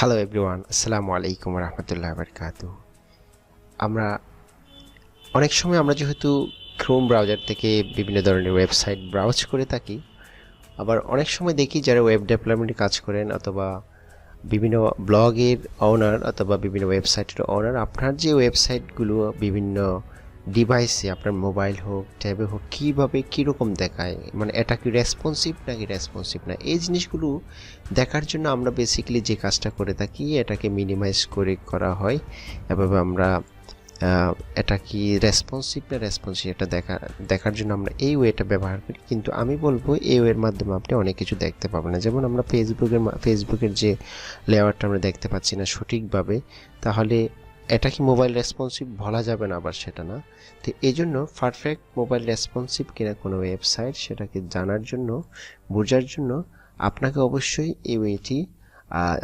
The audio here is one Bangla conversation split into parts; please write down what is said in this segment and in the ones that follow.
হ্যালো এভরিওয়ান, আসসালামু আলাইকুম রহমতুল্লাহ বারকাতুহু। আমরা অনেক সময় যেহেতু ক্রোম ব্রাউজার থেকে বিভিন্ন ধরনের ওয়েবসাইট ব্রাউজ করে থাকি, আবার অনেক সময় দেখি যারা ওয়েব ডেভেলপমেন্টে কাজ করেন অথবা বিভিন্ন ব্লগের ওনার অথবা বিভিন্ন ওয়েবসাইটের ওনার আপনার যে ওয়েবসাইটগুলো বিভিন্ন ডিভাইসে, আপনার মোবাইল হোক ট্যাবে হোক, কীভাবে কীরকম দেখায়, মানে এটা কি রেসপন্সিভ নাকি রেসপন্সিভ না, এই জিনিসগুলো দেখার জন্য আমরা বেসিক্যালি যে কাজটা করে থাকি এটাকে মিনিমাইজ করে করা হয়। এভাবে আমরা এটা কি রেসপন্সিভ না রেসপন্সিভ এটা দেখার জন্য আমরা এই ওয়েটা ব্যবহার করি। কিন্তু আমি বলবো এই ওয়ের মাধ্যমে আপনি অনেক কিছু দেখতে পাবেন না। যেমন আমরা ফেসবুকের যে লেআউটটা আমরা দেখতে পাচ্ছি না সঠিকভাবে, তাহলে এটা কি মোবাইল রেসপন্সিভ বলা যাবে না, আবার সেটা না। তো এই জন্য পারফেক্ট মোবাইল রেসপন্সিভ কিনা কোনো ওয়েবসাইট সেটাকে জানার জন্য, বোঝার জন্য আপনাকে অবশ্যই এই ওয়েটি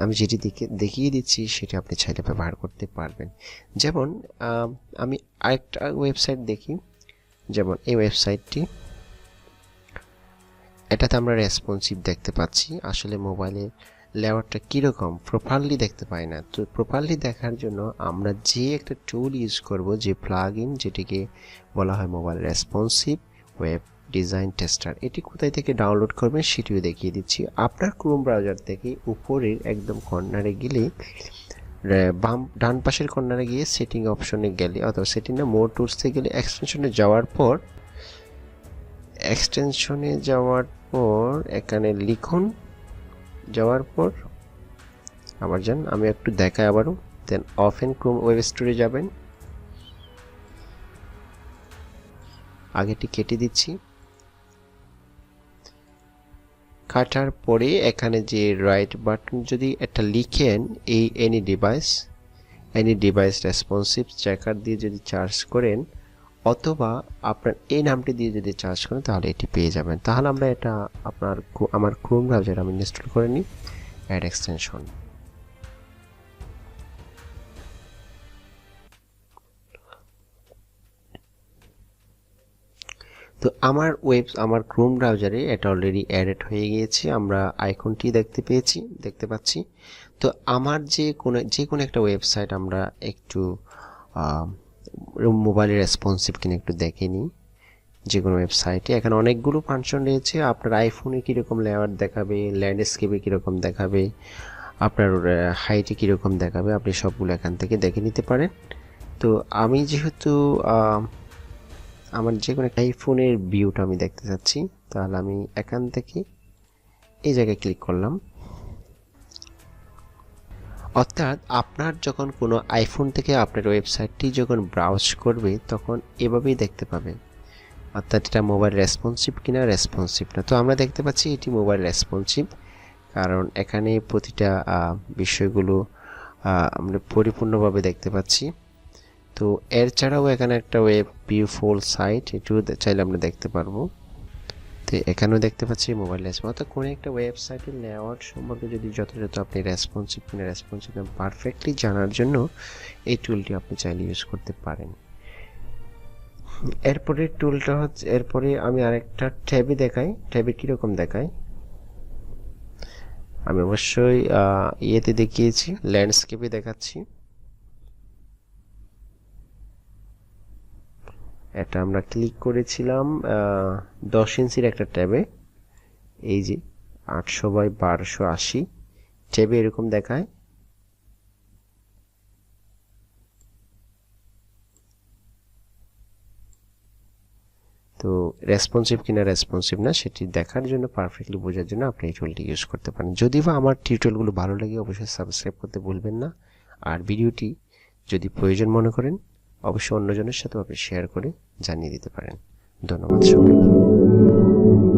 আমি যেটি দেখিয়ে দিচ্ছি সেটি আপনি চাইলে ব্যবহার করতে পারবেন। যেমন আমি আরেকটা ওয়েবসাইট দেখি, যেমন এই ওয়েবসাইটটি, এটাতে আমরা রেসপন্সিভ দেখতে পাচ্ছি। আসলে মোবাইলে লেআউটটা কীরকম প্রপারলি দেখতে পাই না। তো প্রপারলি দেখার জন্য আমরা যে একটা টুল ইউজ করব, যে প্লাগইন, যেটিকে বলা হয় mobile responsive web design tester. এটি কোথায় থেকে ডাউনলোড করবেন সেটিও দেখিয়ে দিচ্ছি। আপনার ক্রোম ব্রাউজার থেকে উপরের একদম কর্নারে গেলে, ডান পাশের কর্নারে গিয়ে সেটিং অপশনে গেলে, অথবা সেটিং না, মোর টুলসে গেলে এক্সটেনশনে যাওয়ার পর এখানে লিখুন, যাওয়ার পর আবার যান, আমি একটু দেখাই আবারও, দেন ওপেন ক্রোম ওয়েব স্টোরে যাবেন। আগেটি কেটে দিচ্ছি। কাটার পরে এখানে যে রাইট বাটন, যদি এটা লিখেন এই এনি ডিভাইস রেসপন্সিভ চেকার দিয়ে যদি সার্চ করেন, অথবা আপনার এই নামটি দিয়ে যদি সার্চ করেন, তাহলে এটি পেয়ে যাবেন। তাহলে আমরা এটা আমার ক্রোম ব্রাউজারে আমি ইনস্টল করে নিই অ্যাড এক্সটেনশন। তো আমার ক্রোম ব্রাউজারে এটা অলরেডি অ্যাডেড হয়ে গিয়েছে। আমরা আইকনটি দেখতে পাচ্ছি। তো আমার যে কোনো একটা ওয়েবসাইট আমরা একটু মোবাইলে রেসপন্সিভ কিনা একটু দেখে নিই। যে কোনো ওয়েবসাইটে এখানে অনেকগুলো ফাংশন রয়েছে। আপনার আইফোনে কীরকম লেআউট দেখাবে, ল্যান্ডস্কেপে কীরকম দেখাবে, আপনার হাইটে কীরকম দেখাবে, আপনি সবগুলো এখান থেকে দেখে নিতে পারেন। তো আমি যেহেতু আমার যে কোনো আইফোনের ভিউটা আমি দেখতে চাচ্ছি, তাহলে আমি এখান থেকে এই জায়গায় ক্লিক করলাম। অর্থাৎ আপনার যখন কোনো আইফোন থেকে আপনার ওয়েবসাইটটি যখন ব্রাউজ করবে, তখন এভাবেই দেখতে পাবে, অর্থাৎ এটা মোবাইল রেসপন্সিভ কিনা রেসপন্সিভ না। তো আমরা দেখতে পাচ্ছি এটি মোবাইল রেসপন্সিভ, কারণ এখানে প্রতিটা বিষয়গুলো আমরা পরিপূর্ণভাবে দেখতে পাচ্ছি। তো এর ছাড়াও এখানে একটা ওয়েব ভিউ ফুল সাইট, এটিও চাইলে আমরা দেখতে পারবো। তো এখানেও দেখতে পাচ্ছি মোবাইল রেসপন্স। অর্থাৎ কোনো একটা ওয়েবসাইটের লেআউট সম্পর্কে যদি যথাযথ আপনি রেসপন্সিভ কিনা রেসপন্সিভ না পারফেক্টলি জানার জন্য এই টুলটি আপনি চাইলে ইউজ করতে পারেন। এরপরে টুলটা হচ্ছে, এরপরে আমি আরেকটা ট্যাবে দেখাই, ট্যাবে কীরকম দেখায়। আমি অবশ্যই ইয়েতে দেখিয়েছি, ল্যান্ডস্কেপে দেখাচ্ছি। এটা আমরা ক্লিক করেছিলাম 10 ইঞ্চির একটা ট্যাবে, এই যে 800x1280 ট্যাবে এরকম দেখায়। তো রেসপন্সিভ কিনা রেসপন্সিভ না সেটি দেখার জন্য, পারফেক্টলি বোঝার জন্য আপনি এই টুলটি ইউজ করতে পারেন। যদি বা আমার টিউটোরিয়ালগুলো ভালো লাগে অবশ্যই সাবস্ক্রাইব করতে ভুলবেন না। আর ভিডিওটি যদি প্রয়োজন মনে করেন অবশ্যই অন্যজনের সাথেও আপনি শেয়ার করে জানিয়ে দিতে পারেন। ধন্যবাদ সবাইকে।